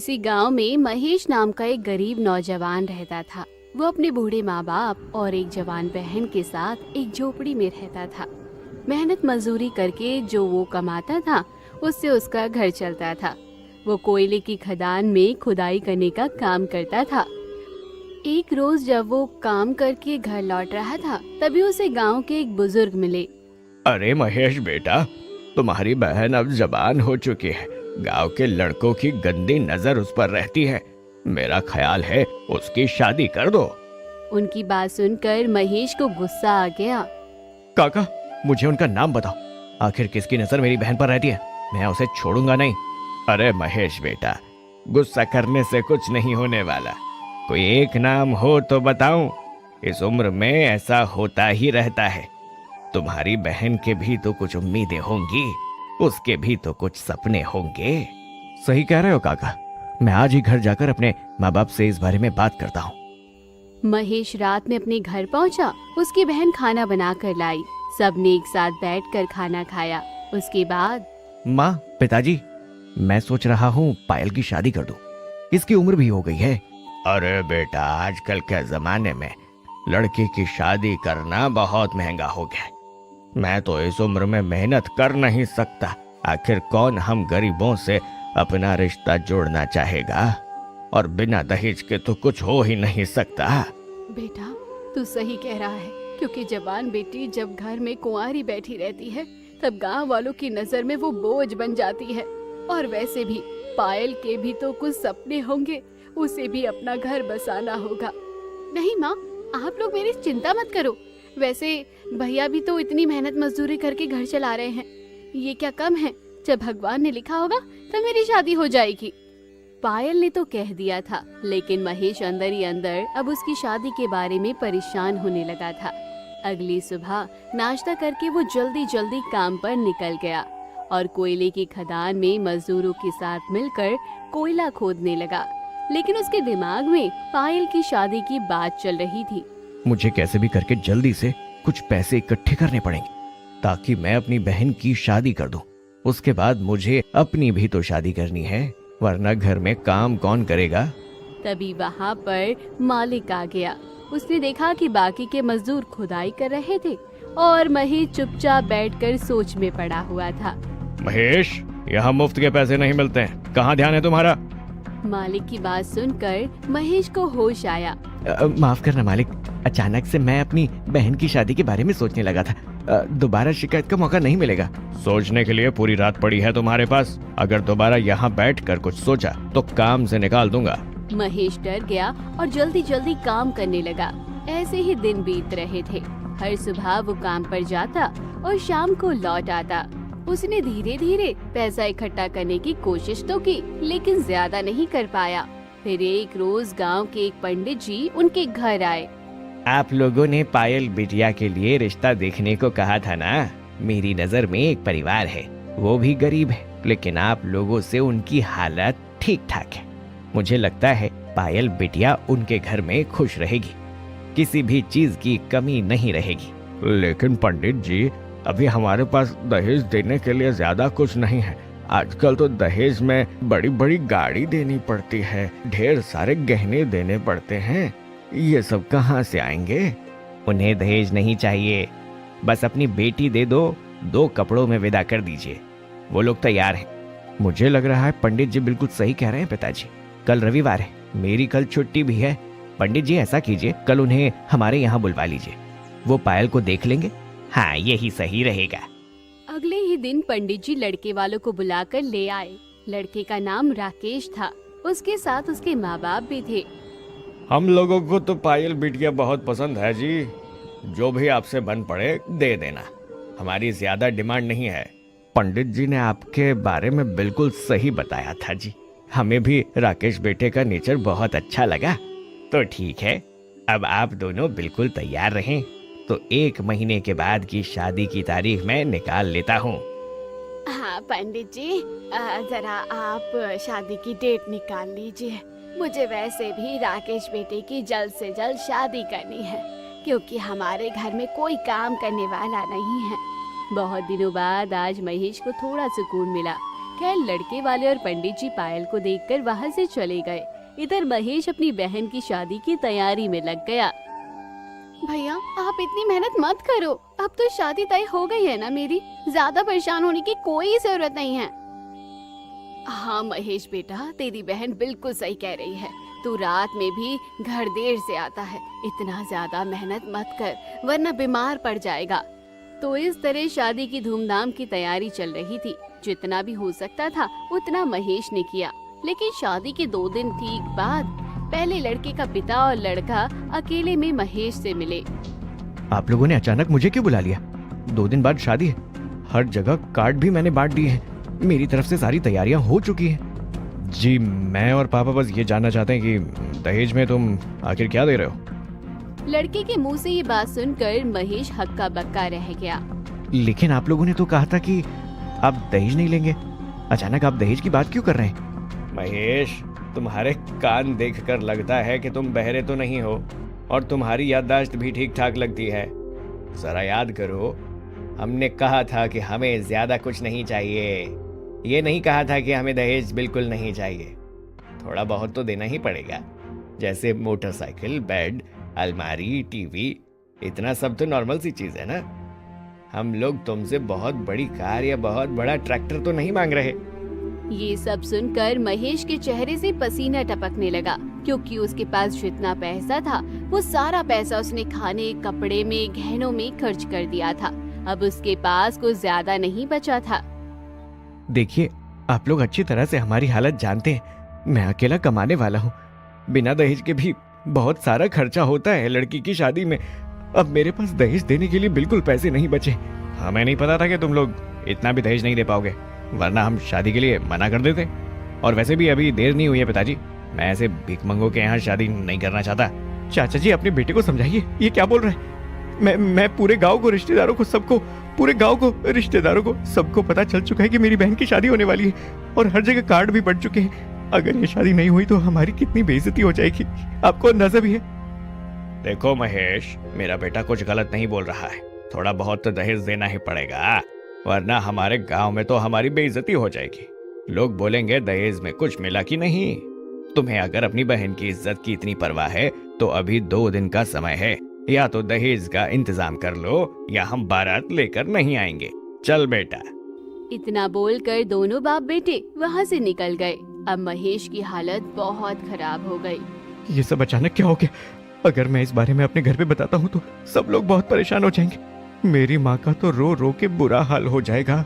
किसी गांव में महेश नाम का एक गरीब नौजवान रहता था। वो अपने बूढ़े माँ बाप और एक जवान बहन के साथ एक झोपड़ी में रहता था। मेहनत मजदूरी करके जो वो कमाता था उससे उसका घर चलता था। वो कोयले की खदान में खुदाई करने का काम करता था। एक रोज जब वो काम करके घर लौट रहा था तभी उसे गांव के एक बुजुर्ग मिले। अरे महेश बेटा, तुम्हारी बहन अब जवान हो चुकी है। गांव के लड़कों की गंदी नजर उस पर रहती है। मेरा ख्याल है उसकी शादी कर दो। उनकी बात सुनकर महेश को गुस्सा आ गया। काका, मुझे उनका नाम बताओ। आखिर किसकी नजर मेरी बहन पर रहती है? मैं उसे छोड़ूंगा नहीं। अरे महेश बेटा, गुस्सा करने से कुछ नहीं होने वाला। कोई एक नाम हो तो बताऊं। इस उम्र में ऐसा होता ही रहता है। तुम्हारी बहन के भी तो कुछ उम्मीदें होंगी, उसके भी तो कुछ सपने होंगे। सही कह रहे हो काका। मैं आज ही घर जाकर अपने माँ बाप से इस बारे में बात करता हूँ। महेश रात में अपने घर पहुंचा। उसकी बहन खाना बना कर लाई। सबने एक साथ बैठकर खाना खाया। उसके बाद माँ, पिताजी, मैं सोच रहा हूँ पायल की शादी कर दूं। इसकी उम्र भी हो गई है। अरे बेटा, आजकल के जमाने में लड़की की शादी करना बहुत महंगा हो गया। मैं तो इस उम्र में मेहनत कर नहीं सकता। आखिर कौन हम गरीबों से अपना रिश्ता जोड़ना चाहेगा? और बिना दहेज के तो कुछ हो ही नहीं सकता। बेटा, तू सही कह रहा है, क्योंकि जवान बेटी जब घर में कुंवारी बैठी रहती है तब गांव वालों की नजर में वो बोझ बन जाती है। और वैसे भी पायल के भी तो कुछ सपने होंगे, उसे भी अपना घर बसाना होगा। नहीं माँ, आप लोग मेरी चिंता मत करो। वैसे भैया भी तो इतनी मेहनत मजदूरी करके घर चला रहे हैं। ये क्या कम है? जब भगवान ने लिखा होगा तब मेरी शादी हो जाएगी। पायल ने तो कह दिया था, लेकिन महेश अंदर ही अंदर अब उसकी शादी के बारे में परेशान होने लगा था। अगली सुबह नाश्ता करके वो जल्दी जल्दी काम पर निकल गया और कोयले की खदान में मजदूरों के साथ मिलकर कोयला खोदने लगा। लेकिन उसके दिमाग में पायल की शादी की बात चल रही थी। मुझे कैसे भी करके जल्दी से कुछ पैसे इकट्ठे करने पड़ेंगे ताकि मैं अपनी बहन की शादी कर दूं। उसके बाद मुझे अपनी भी तो शादी करनी है, वरना घर में काम कौन करेगा? तभी वहाँ पर मालिक आ गया। उसने देखा कि बाकी के मजदूर खुदाई कर रहे थे और महेश चुपचाप बैठकर सोच में पड़ा हुआ था। महेश, यहाँ मुफ्त के पैसे नहीं मिलते हैं। कहाँ ध्यान है तुम्हारा? मालिक की बात सुनकर महेश को होश आया। माफ करना मालिक, अचानक से मैं अपनी बहन की शादी के बारे में सोचने लगा था। दोबारा शिकायत का मौका नहीं मिलेगा। सोचने के लिए पूरी रात पड़ी है तुम्हारे पास। अगर दोबारा यहाँ बैठकर कुछ सोचा तो काम से निकाल दूंगा। महेश डर गया और जल्दी जल्दी काम करने लगा। ऐसे ही दिन बीत रहे थे। हर सुबह वो काम पर जाता और शाम को लौट आता। उसने धीरे धीरे पैसा इकट्ठा करने की कोशिश तो की, लेकिन ज्यादा नहीं कर पाया। फिर एक रोज गांव के एक पंडित जी उनके घर आए। आप लोगों ने पायल बिटिया के लिए रिश्ता देखने को कहा था ना। मेरी नजर में एक परिवार है, वो भी गरीब है, लेकिन आप लोगों से उनकी हालत ठीक ठाक है। मुझे लगता है पायल बिटिया उनके घर में खुश रहेगी, किसी भी चीज की कमी नहीं रहेगी। लेकिन पंडित जी, अभी हमारे पास दहेज देने के लिए ज्यादा कुछ नहीं है। आजकल तो दहेज में बड़ी बड़ी गाड़ी देनी पड़ती है, ढेर सारे गहने देने पड़ते हैं। ये सब कहाँ से आएंगे? उन्हें दहेज नहीं चाहिए, बस अपनी बेटी दे दो, 2 कपड़ों में विदा कर दीजिए। वो लोग तैयार हैं। मुझे लग रहा है पंडित जी बिल्कुल सही कह रहे हैं पिताजी। कल रविवार है, मेरी कल छुट्टी भी है। पंडित जी ऐसा कीजिए, कल उन्हें हमारे यहाँ बुलवा लीजिए, वो पायल को देख लेंगे। हाँ, यही सही रहेगा। अगले ही दिन पंडित जी लड़के वालों को बुलाकर ले आए। लड़के का नाम राकेश था। उसके साथ उसके माँ बाप भी थे। हम लोगों को तो पायल बिटिया बहुत पसंद है जी। जो भी आपसे बन पड़े दे देना, हमारी ज्यादा डिमांड नहीं है। पंडित जी ने आपके बारे में बिल्कुल सही बताया था जी। हमें भी राकेश बेटे का नेचर बहुत अच्छा लगा। तो ठीक है, अब आप दोनों बिल्कुल तैयार रहें, तो 1 महीने के बाद की शादी की तारीख मैं निकाल लेता हूँ। हाँ पंडित जी, जरा आप शादी की डेट निकाल लीजिए। मुझे वैसे भी राकेश बेटे की जल्द से जल्द शादी करनी है, क्योंकि हमारे घर में कोई काम करने वाला नहीं है। बहुत दिनों बाद आज महेश को थोड़ा सुकून मिला, खैर लड़के वाले और पंडित जी पायल को देखकर वहाँ से चले गए। इधर महेश अपनी बहन की शादी की तैयारी में लग गया। भैया आप इतनी मेहनत मत करो, अब तो शादी तय हो गई है ना मेरी, ज्यादा परेशान होने की कोई जरूरत नहीं है। हाँ महेश बेटा, तेरी बहन बिल्कुल सही कह रही है। तू रात में भी घर देर से आता है, इतना ज्यादा मेहनत मत कर वरना बीमार पड़ जाएगा। तो इस तरह शादी की धूमधाम की तैयारी चल रही थी। जितना भी हो सकता था उतना महेश ने किया। लेकिन शादी के 2 दिन ठीक बाद पहले लड़के का पिता और लड़का अकेले में महेश से मिले। आप लोगों ने अचानक मुझे क्यों बुला लिया? 2 दिन बाद शादी है, हर जगह कार्ड भी मैंने बांट दिए हैं, मेरी तरफ से सारी तैयारियां हो चुकी हैं। जी मैं और पापा बस ये जानना चाहते हैं कि दहेज में तुम आखिर क्या दे रहे हो? लड़के के मुंह से ये बात सुनकर महेश हक्का बक्का रह गया। लेकिन आप लोगों ने तो कहा था कि आप दहेज नहीं लेंगे, अचानक आप दहेज की बात क्यों कर रहे हैं? महेश, तुम्हारे कान देखकर लगता है कि तुम बहरे तो नहीं हो और तुम्हारी याददाश्त भी ठीक ठाक लगती है। जरा याद करो, हमने कहा था कि हमें ज्यादा कुछ नहीं चाहिए, ये नहीं कहा था कि हमें दहेज बिल्कुल नहीं चाहिए। थोड़ा बहुत तो देना ही पड़ेगा, जैसे मोटरसाइकिल, बेड, अलमारी, टीवी, इतना सब तो नॉर्मल सी चीज है ना। हम लोग तुमसे बहुत बड़ी कार या बहुत बड़ा ट्रैक्टर तो नहीं मांग रहे। ये सब सुनकर महेश के चेहरे से पसीना टपकने लगा, क्योंकि उसके पास जितना पैसा था वो सारा पैसा उसने खाने, कपड़े में, गहनों में खर्च कर दिया था। अब उसके पास कुछ ज्यादा नहीं बचा था। देखिए, आप लोग अच्छी तरह से हमारी हालत जानते हैं। मैं अकेला कमाने वाला हूँ, बिना दहेज के भी बहुत सारा खर्चा होता है लड़की की शादी में। अब मेरे पास दहेज देने के लिए बिल्कुल पैसे नहीं बचे। हमें नहीं पता था कि तुम लोग इतना भी दहेज नहीं दे पाओगे, वरना हम शादी के लिए मना कर देते। और वैसे भी अभी देर नहीं हुई है पिताजी, मैं ऐसे भिखमंगों के यहाँ शादी नहीं करना चाहता। चाचा जी, अपने बेटे को समझाइए, ये क्या बोल रहे हैं? मैं पूरे गांव को, रिश्तेदारों को, सबको, पूरे गांव को, रिश्तेदारों को, सबको पता चल चुका है कि मेरी बहन की शादी होने वाली है और हर जगह कार्ड भी बढ़ चुके हैं। अगर ये शादी नहीं हुई तो हमारी कितनी बेइज्जती हो जाएगी, आपको अंदाजा भी है। देखो महेश, मेरा बेटा कुछ गलत नहीं बोल रहा है, थोड़ा बहुत तो दहेज देना ही पड़ेगा, वरना हमारे गांव में तो हमारी बेइज्जती हो जाएगी। लोग बोलेंगे दहेज में कुछ मिला कि नहीं। तुम्हें अगर अपनी बहन की इज्जत की इतनी परवाह है तो अभी 2 दिन का समय है, या तो दहेज का इंतजाम कर लो या हम बारात लेकर नहीं आएंगे। चल बेटा। इतना बोलकर दोनों बाप बेटे वहाँ से निकल गए। अब महेश की हालत बहुत खराब हो गई। ये सब अचानक क्या हो गया? अगर मैं इस बारे में अपने घर पे बताता हूँ तो सब लोग बहुत परेशान हो जाएंगे। मेरी माँ का तो रो रो के बुरा हाल हो जाएगा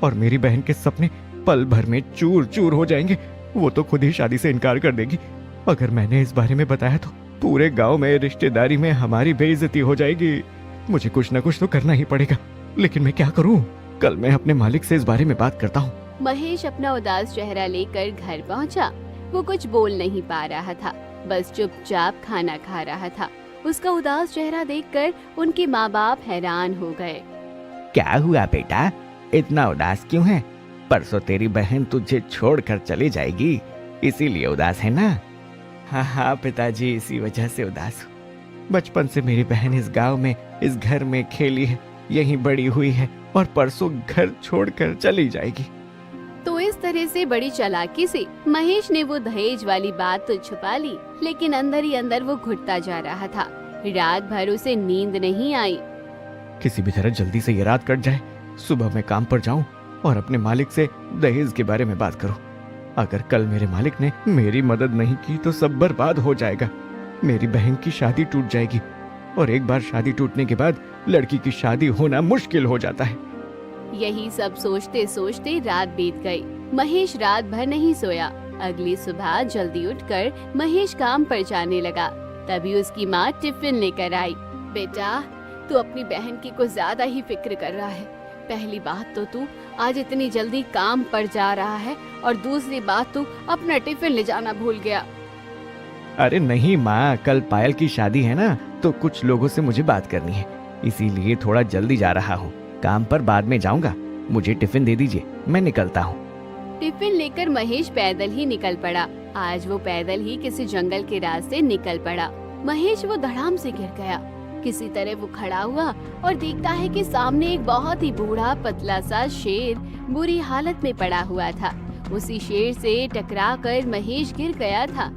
और मेरी बहन के सपने पल भर में चूर चूर हो जाएंगे। वो तो खुद ही शादी से इनकार कर देगी। अगर मैंने इस बारे में बताया तो पूरे गांव में, रिश्तेदारी में हमारी बेइज्जती हो जाएगी। मुझे कुछ न कुछ तो करना ही पड़ेगा, लेकिन मैं क्या करूं? कल मैं अपने मालिक से इस बारे में बात करता हूं। महेश अपना उदास चेहरा लेकर घर पहुंचा। वो कुछ बोल नहीं पा रहा था, बस चुपचाप खाना खा रहा था। उसका उदास चेहरा देखकर उनके माँ बाप हैरान हो गए। क्या हुआ बेटा, इतना उदास क्यों है? परसों तेरी बहन तुझे छोड़कर चली जाएगी, इसीलिए उदास है ना? हाँ पिताजी, इसी वजह से उदास हूँ। बचपन से मेरी बहन इस गांव में, इस घर में खेली है, यहीं बड़ी हुई है और परसों घर छोड़कर चली जाएगी। तो इस तरह से बड़ी चालाकी से महेश ने वो दहेज वाली बात तो छुपा ली, लेकिन अंदर ही अंदर वो घुटता जा रहा था। रात भर उसे नींद नहीं आई। किसी भी तरह जल्दी से ये रात कट जाए, सुबह मैं काम पर जाऊं और अपने मालिक से दहेज के बारे में बात करूं। अगर कल मेरे मालिक ने मेरी मदद नहीं की तो सब बर्बाद हो जाएगा। मेरी बहन की शादी टूट जाएगी और एक बार शादी टूटने के बाद लड़की की शादी होना मुश्किल हो जाता है। यही सब सोचते सोचते रात बीत गई। महेश रात भर नहीं सोया। अगली सुबह जल्दी उठकर महेश काम पर जाने लगा। तभी उसकी माँ टिफिन लेकर आई। बेटा, तू अपनी बहन की कुछ ज्यादा ही फिक्र कर रहा है। पहली बात तो तू आज इतनी जल्दी काम पर जा रहा है और दूसरी बात तू अपना टिफिन ले जाना भूल गया। अरे नहीं माँ, कल पायल की शादी है ना, तो कुछ लोगों से मुझे बात करनी है, इसीलिए थोड़ा जल्दी जा रहा हूँ। काम पर बाद में जाऊंगा, मुझे टिफिन दे दीजिए, मैं निकलता हूँ। टिफिन लेकर महेश पैदल ही निकल पड़ा। आज वो पैदल ही किसी जंगल के रास्ते निकल पड़ा। महेश वो धड़ाम से गिर गया। किसी तरह वो खड़ा हुआ और देखता है कि सामने एक बहुत ही बूढ़ा पतला सा शेर बुरी हालत में पड़ा हुआ था। उसी शेर से टकराकर महेश गिर गया था।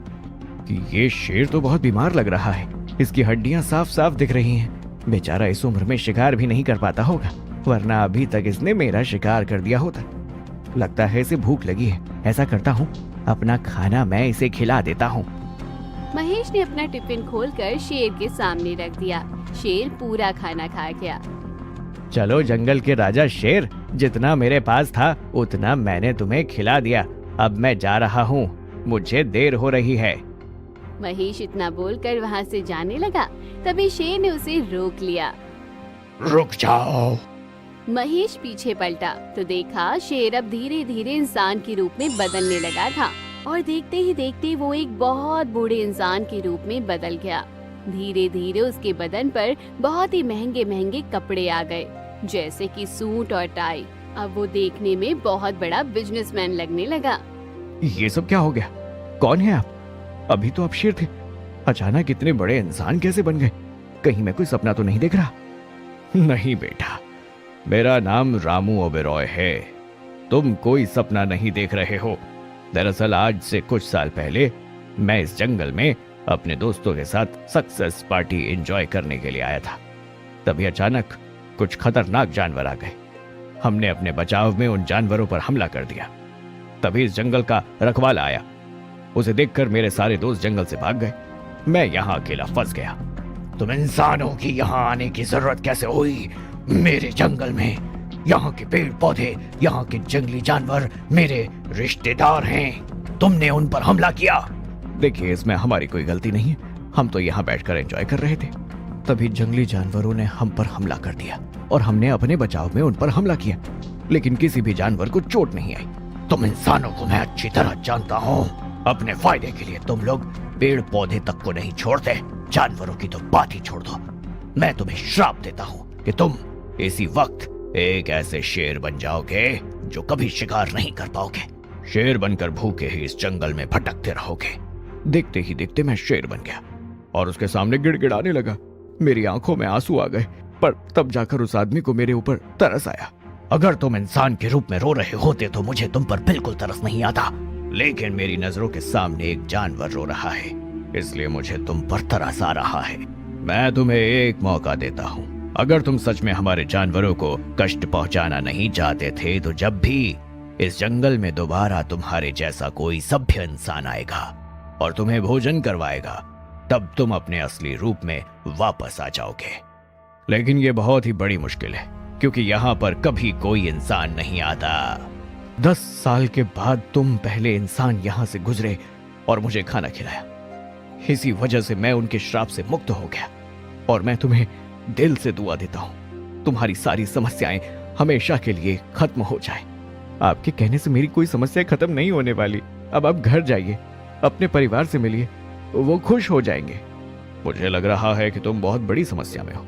कि ये शेर तो बहुत बीमार लग रहा है, इसकी हड्डियां साफ साफ दिख रही हैं। बेचारा इस उम्र में शिकार भी नहीं कर पाता होगा, वरना अभी तक इसने मेरा शिकार कर दिया होता। लगता है इसे भूख लगी है। ऐसा करता हूँ, अपना खाना मैं इसे खिला देता हूँ। महेश ने अपना टिफिन खोलकर शेर के सामने रख दिया। शेर पूरा खाना खा गया। चलो जंगल के राजा शेर, जितना मेरे पास था उतना मैंने तुम्हें खिला दिया। अब मैं जा रहा हूँ, मुझे देर हो रही है। महेश इतना बोलकर वहाँ से जाने लगा। तभी शेर ने उसे रोक लिया। रुक जाओ। महेश पीछे पलटा तो देखा शेर अब धीरे धीरे इंसान के रूप में बदलने लगा था और देखते ही देखते वो एक बहुत बूढ़े इंसान के रूप में बदल गया। धीरे धीरे उसके बदन पर बहुत ही महंगे महंगे कपड़े आ गए, जैसे कि सूट और टाई। अब वो देखने में बहुत बड़ा बिजनेसमैन लगने लगा। ये सब क्या हो गया? कौन है आप? अभी तो आप शेर थे, अचानक इतने बड़े इंसान कैसे बन गए? कहीं मैं कोई सपना तो नहीं देख रहा? नहीं बेटा, मेरा नाम रामू ओबेरॉय है। तुम कोई सपना नहीं देख रहे हो। दरअसल आज से कुछ साल पहले मैं इस जंगल में अपने दोस्तों के साथ सक्सेस पार्टी एंजॉय करने के लिए आया था। तभी अचानक कुछ खतरनाक जानवर आ गए। हमने अपने बचाव में उन जानवरों पर हमला कर दिया। तभी इस जंगल का रखवाला आया। उसे देखकर मेरे सारे दोस्त जंगल से भाग गए। मैं यहाँ अकेला फंस गया। तुम इंसानों की यहाँ आने की जरूरत कैसे हुई मेरे जंगल में? यहाँ के पेड़ पौधे, यहाँ के जंगली जानवर मेरे रिश्तेदार हैं। तुमने उन पर हमला किया। देखिए, इसमें हमारी कोई गलती नहीं है। हम तो यहाँ बैठकर एंजॉय कर रहे थे। तभी जंगली जानवरों ने हम पर हमला कर दिया और हमने अपने बचाव में उन पर हमला किया, लेकिन किसी भी जानवर को चोट नहीं आई। तुम इंसानों को मैं अच्छी तरह जानता हूँ। अपने फायदे के लिए तुम लोग पेड़ पौधे तक को नहीं छोड़ते, जानवरों की तो बात ही छोड़ दो। मैं तुम्हें श्राप देता हूँ कि तुम इसी वक्त एक ऐसे शेर बन जाओगे जो कभी शिकार नहीं कर पाओगे। शेर बनकर भूखे ही इस जंगल में भटकते रहोगे। देखते ही देखते मैं शेर बन गया और उसके सामने गिड़गिड़ाने लगा। मेरी आंखों में आंसू आ गए, पर तब जाकर उस आदमी को मेरे ऊपर तरस आया। अगर तुम इंसान के रूप में रो रहे होते तो मुझे तुम पर बिल्कुल तरस नहीं आता, लेकिन मेरी नजरों के सामने एक जानवर रो रहा है, इसलिए मुझे तुम पर तरस आ रहा है। मैं तुम्हें एक मौका देता हूँ। अगर तुम सच में हमारे जानवरों को कष्ट पहुंचाना नहीं चाहते थे तो जब भी इस जंगल में दोबारा तुम्हारे जैसा कोई सभ्य इंसान आएगा और तुम्हें भोजन करवाएगा, तब तुम अपने असली रूप में वापस आ जाओगे। लेकिन ये बहुत ही बड़ी मुश्किल है, क्योंकि यहाँ पर कभी कोई इंसान नहीं आता। 10 साल के बाद तुम पहले इंसान यहाँ से गुजरे और मुझे खाना खिलाया। इसी वजह से मैं उनके श्राप से मुक्त हो गया और मैं तुम्हें दिल से दुआ देता हूँ तुम्हारी सारी समस्याएं हमेशा के लिए खत्म हो जाए। आपके कहने से मेरी कोई समस्या खत्म नहीं होने वाली। अब आप घर जाइए, अपने परिवार से मिलिए, वो खुश हो जाएंगे। मुझे लग रहा है कि तुम बहुत बड़ी समस्या में हो।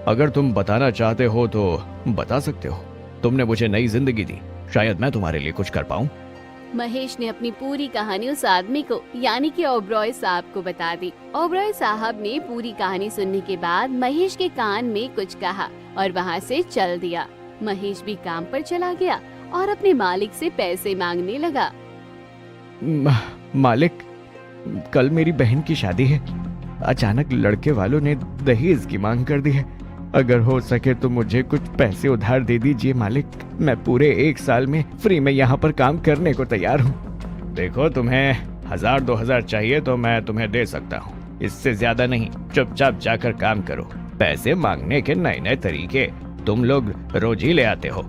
अगर तुम बताना चाहते हो तो बता सकते हो। तुमने मुझे नई जिंदगी दी, शायद मैं तुम्हारे लिए कुछ कर पाऊं। महेश ने अपनी पूरी कहानी उस आदमी को यानी कि ओबरॉय साहब को बता दी। ओबरॉय साहब ने पूरी कहानी सुनने के बाद महेश के कान में कुछ कहा और वहाँ से चल दिया। महेश भी काम पर चला गया और अपने मालिक से पैसे मांगने लगा। मालिक, कल मेरी बहन की शादी है। अचानक लड़के वालों ने दहेज की मांग कर दी है। अगर हो सके तो मुझे कुछ पैसे उधार दे दीजिए मालिक। मैं पूरे 1 साल में फ्री में यहाँ पर काम करने को तैयार हूँ। देखो, तुम्हें 1000-2000 चाहिए तो मैं तुम्हें दे सकता हूँ, इससे ज्यादा नहीं। चुपचाप जाकर काम करो। पैसे मांगने के नए नए तरीके तुम लोग रोज ही ले आते हो।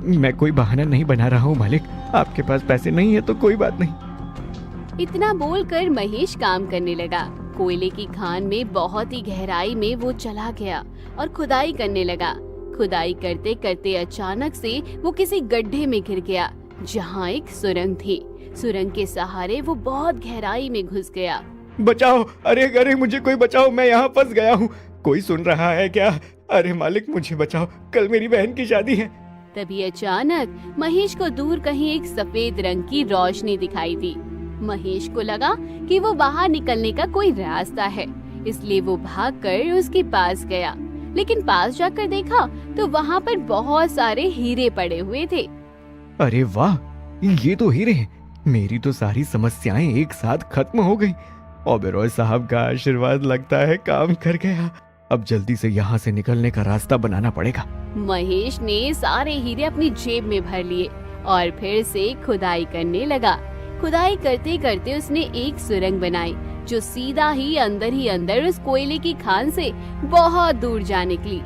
मैं कोई बहाना नहीं बना रहा हूँ मालिक, आपके पास पैसे नहीं है तो कोई बात नहीं। इतना बोलकर महेश काम करने लगा। कोयले की खान में बहुत ही गहराई में वो चला गया और खुदाई करने लगा। खुदाई करते करते अचानक से वो किसी गड्ढे में गिर गया जहाँ एक सुरंग थी। सुरंग के सहारे वो बहुत गहराई में घुस गया। बचाओ, अरे अरे मुझे कोई बचाओ, मैं यहाँ फंस गया हूँ। कोई सुन रहा है क्या? अरे मालिक, मुझे बचाओ, कल मेरी बहन की शादी है। तभी अचानक महेश को दूर कहीं एक सफेद रंग की रोशनी दिखाई दी। महेश को लगा कि वो बाहर निकलने का कोई रास्ता है, इसलिए वो भागकर उसके पास गया। लेकिन पास जाकर देखा तो वहाँ पर बहुत सारे हीरे पड़े हुए थे। अरे वाह, ये तो हीरे हैं। मेरी तो सारी समस्याएं एक साथ खत्म हो गई। ओबेरॉय साहब का आशीर्वाद लगता है काम कर गया। अब जल्दी से यहाँ से निकलने का रास्ता बनाना पड़ेगा। महेश ने सारे हीरे अपनी जेब में भर लिए और फिर से खुदाई करने लगा। खुदाई करते करते उसने एक सुरंग बनाई जो सीधा ही अंदर उस कोयले की खान से बहुत दूर जा निकली।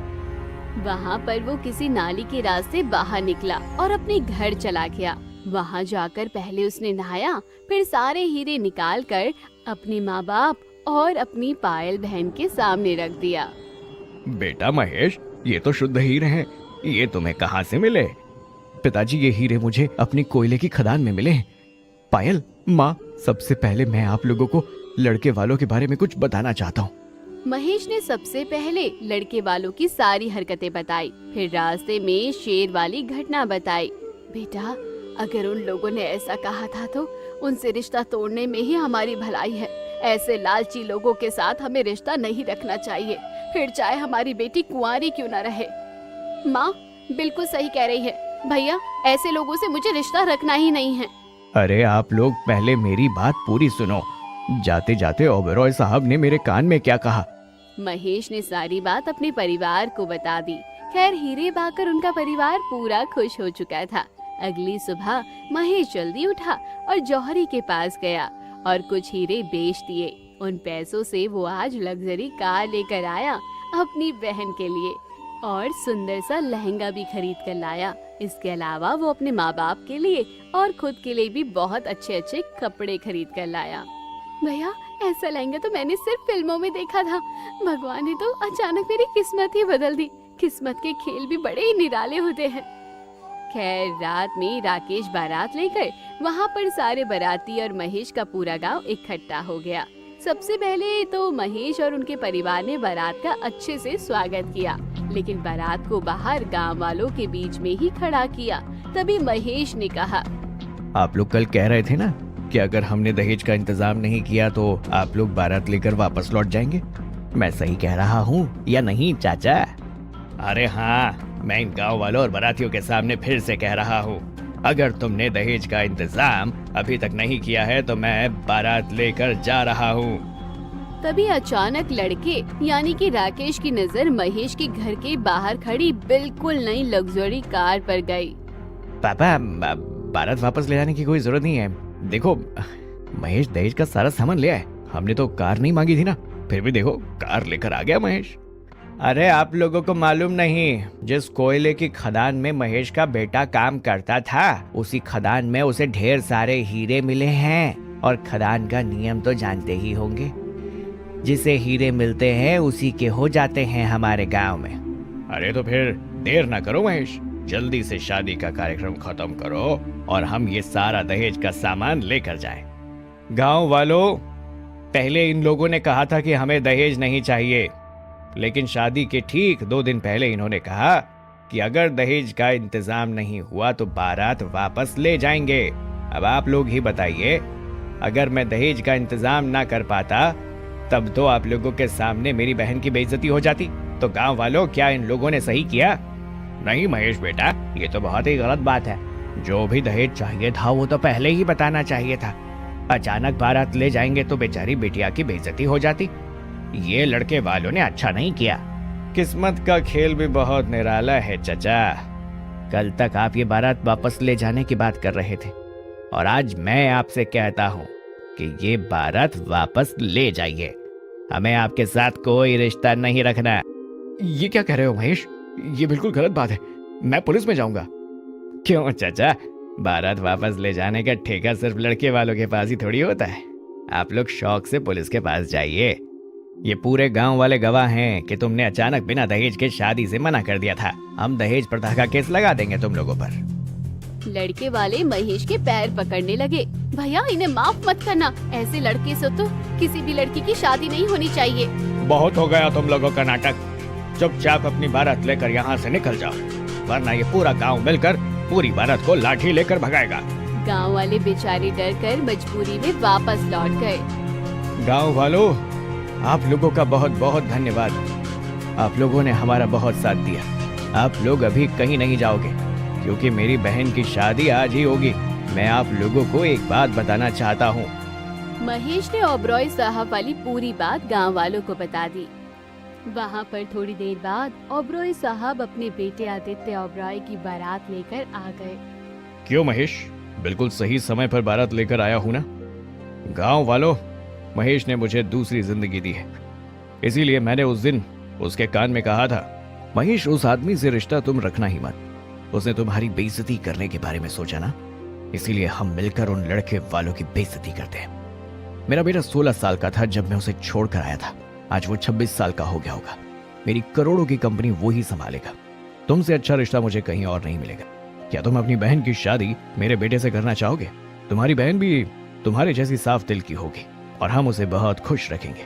वहाँ पर वो किसी नाली के रास्ते बाहर निकला और अपने घर चला गया। वहाँ जाकर पहले उसने नहाया, फिर सारे हीरे निकालकर अपने माँ बाप और अपनी पायल बहन के सामने रख दिया। बेटा महेश, ये तो शुद्ध हीरे हैं। ये तुम्हें कहाँ से मिले? पिताजी, ये हीरे मुझे अपनी कोयले की खदान में मिले हैं। पायल, माँ, सबसे पहले मैं आप लोगों को लड़के वालों के बारे में कुछ बताना चाहता हूँ। महेश ने सबसे पहले लड़के वालों की सारी हरकतें बताई, फिर रास्ते में शेर वाली घटना बताई। बेटा, अगर उन लोगों ने ऐसा कहा था तो उनसे रिश्ता तोड़ने में ही हमारी भलाई है। ऐसे लालची लोगों के साथ हमें रिश्ता नहीं रखना चाहिए, फिर चाहे हमारी बेटी कुंवारी क्यों न रहे। माँ बिल्कुल सही कह रही है भैया, ऐसे लोगों से मुझे रिश्ता रखना ही नहीं है। अरे आप लोग पहले मेरी बात पूरी सुनो। जाते जाते ओबेरॉय साहब ने मेरे कान में क्या कहा। महेश ने सारी बात अपने परिवार को बता दी। खैर, हीरे पाकर उनका परिवार पूरा खुश हो चुका था। अगली सुबह महेश जल्दी उठा और जौहरी के पास गया और कुछ हीरे बेच दिए। उन पैसों से वो आज लग्जरी कार लेकर आया अपनी बहन के लिए और सुंदर सा लहंगा भी खरीद कर लाया। इसके अलावा वो अपने माँ बाप के लिए और खुद के लिए भी बहुत अच्छे अच्छे कपड़े खरीद कर लाया। भैया, ऐसा लहंगा तो मैंने सिर्फ फिल्मों में देखा था। भगवान ने तो अचानक मेरी किस्मत ही बदल दी। किस्मत के खेल भी बड़े ही निराले होते हैं। खैर, रात में राकेश बारात लेकर वहाँ पर सारे बाराती और महेश का पूरा गांव इकट्ठा हो गया। सबसे पहले तो महेश और उनके परिवार ने बारात का अच्छे से स्वागत किया, लेकिन बारात को बाहर गांव वालों के बीच में ही खड़ा किया। तभी महेश ने कहा, आप लोग कल कह रहे थे ना कि अगर हमने दहेज का इंतजाम नहीं किया तो आप लोग बारात लेकर वापस लौट जाएंगे। मैं सही कह रहा हूँ या नहीं चाचा? अरे हाँ, मैं इन गांव वालों और बारातियों के सामने फिर से कह रहा हूँ, अगर तुमने दहेज का इंतजाम अभी तक नहीं किया है तो मैं बारात लेकर जा रहा हूँ। तभी अचानक लड़के यानी कि राकेश की नजर महेश के घर के बाहर खड़ी बिल्कुल नई लग्जरी कार पर गई। पापा, बारात वापस ले जाने की कोई जरूरत नहीं है। देखो, महेश दहेज का सारा सामान ले आए। हमने तो कार नहीं मांगी थी ना, फिर भी देखो कार लेकर आ गया महेश। अरे आप लोगों को मालूम नहीं, जिस कोयले की खदान में महेश का बेटा काम करता था उसी खदान में उसे ढेर सारे हीरे मिले हैं। और खदान का नियम तो जानते ही होंगे, जिसे हीरे मिलते हैं उसी के हो जाते हैं हमारे गांव में। अरे तो फिर देर ना करो महेश, जल्दी से शादी का कार्यक्रम खत्म करो और हम ये सारा दहेज का सामान लेकर जाएं। गांव वालों, पहले इन लोगों ने कहा था कि हमें दहेज नहीं चाहिए, लेकिन शादी के ठीक 2 दिन पहले इन्होंने कहा कि अगर दहेज का इंतजाम नहीं हुआ तो बारात वापस ले जाएंगे। अब आप लोग ही बताइए, अगर मैं दहेज का इंतजाम ना कर पाता तब तो आप लोगों के सामने मेरी बहन की बेइज्जती हो जाती। तो गांव वालों, क्या इन लोगों ने सही किया? नहीं महेश बेटा, ये तो बहुत ही गलत बात है। जो भी दहेज चाहिए था वो तो पहले ही बताना चाहिए था। अचानक बारात ले जाएंगे तो बेचारी बिटिया की बेइज्जती हो जाती। ये लड़के वालों ने अच्छा नहीं किया। किस्मत का खेल भी बहुत निराला है चचा। कल तक आप ये बारात वापस ले जाने की बात कर रहे थे और आज मैं आपसे कहता हूँ कि ये बारात वापस ले जाइए। हमें आपके साथ कोई रिश्ता नहीं रखना। ये क्या कह रहे हो महेश? ये बिल्कुल गलत बात है। मैं पुलिस में जाऊंगा। क्यों चाचा? बारात वापस ले जाने का ठेका सिर्फ लड़के वालों के पास ही थोड़ी होता है। आप लोग शौक से पुलिस के पास जाइए। ये पूरे गांव वाले गवाह हैं कि तुमने अचानक बिना दहेज के शादी से मना कर दिया था। हम दहेज प्रथा का केस लगा देंगे तुम लोगों पर। लड़के वाले महेश के पैर पकड़ने लगे। भैया, इन्हें माफ मत करना। ऐसे लड़के से तो किसी भी लड़की की शादी नहीं होनी चाहिए। बहुत हो गया तुम लोगों का नाटक। चुपचाप अपनी बारात लेकर यहाँ से निकल जाओ, वरना ये पूरा गांव मिलकर पूरी बारात को लाठी लेकर भगाएगा। गांव वाले बेचारे डर कर मजबूरी में वापस लौट गए। गांव वालों, आप लोगों का बहुत बहुत धन्यवाद। आप लोगों ने हमारा बहुत साथ दिया। आप लोग अभी कहीं नहीं जाओगे क्योंकि मेरी बहन की शादी आज ही होगी। मैं आप लोगों को एक बात बताना चाहता हूँ। महेश ने ओबरॉय साहब वाली पूरी बात गांव वालों को बता दी। वहाँ पर थोड़ी देर बाद ओबरॉय साहब अपने बेटे आदित्य ओबरॉय की बारात लेकर आ गए। क्यों महेश, बिल्कुल सही समय पर बारात लेकर आया हूं ना। गांव वालों, महेश ने मुझे दूसरी जिंदगी दी है, इसीलिए मैंने उस दिन उसके कान में कहा था, महेश उस आदमी से रिश्ता तुम रखना ही मत। उसने तुम्हारी बेइज्जती करने के बारे में सोचा ना, इसीलिए हम मिलकर उन लड़के वालों की बेइज्जती करते हैं। मेरा बेटा 16 साल का था जब मैं उसे छोड़कर आया था। आज वो 26 साल का हो गया होगा। मेरी करोड़ों की कंपनी वो ही संभालेगा। तुमसे अच्छा रिश्ता मुझे कहीं और नहीं मिलेगा। क्या तुम अपनी बहन की शादी मेरे बेटे से करना चाहोगे? तुम्हारी बहन भी तुम्हारे जैसी साफ दिल की होगी और हम उसे बहुत खुश रखेंगे।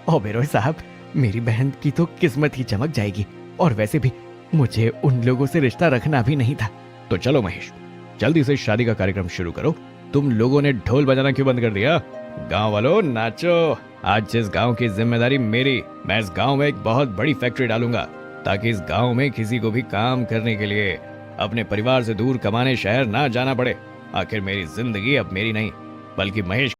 ओबेरॉय साहब, मेरी बहन की तो किस्मत ही चमक जाएगी, और वैसे भी मुझे उन लोगों से रिश्ता रखना भी नहीं था। तो चलो महेश, जल्दी से शादी का कार्यक्रम शुरू करो। तुम लोगों ने ढोल बजाना क्यों बंद कर दिया? गांव वालों नाचो। आज इस गांव की जिम्मेदारी मेरी। मैं इस गांव में एक बहुत बड़ी फैक्ट्री डालूंगा ताकि इस गांव में किसी को भी काम करने के लिए अपने परिवार से दूर कमाने शहर ना जाना पड़े। आखिर मेरी जिंदगी अब मेरी नहीं बल्कि महेश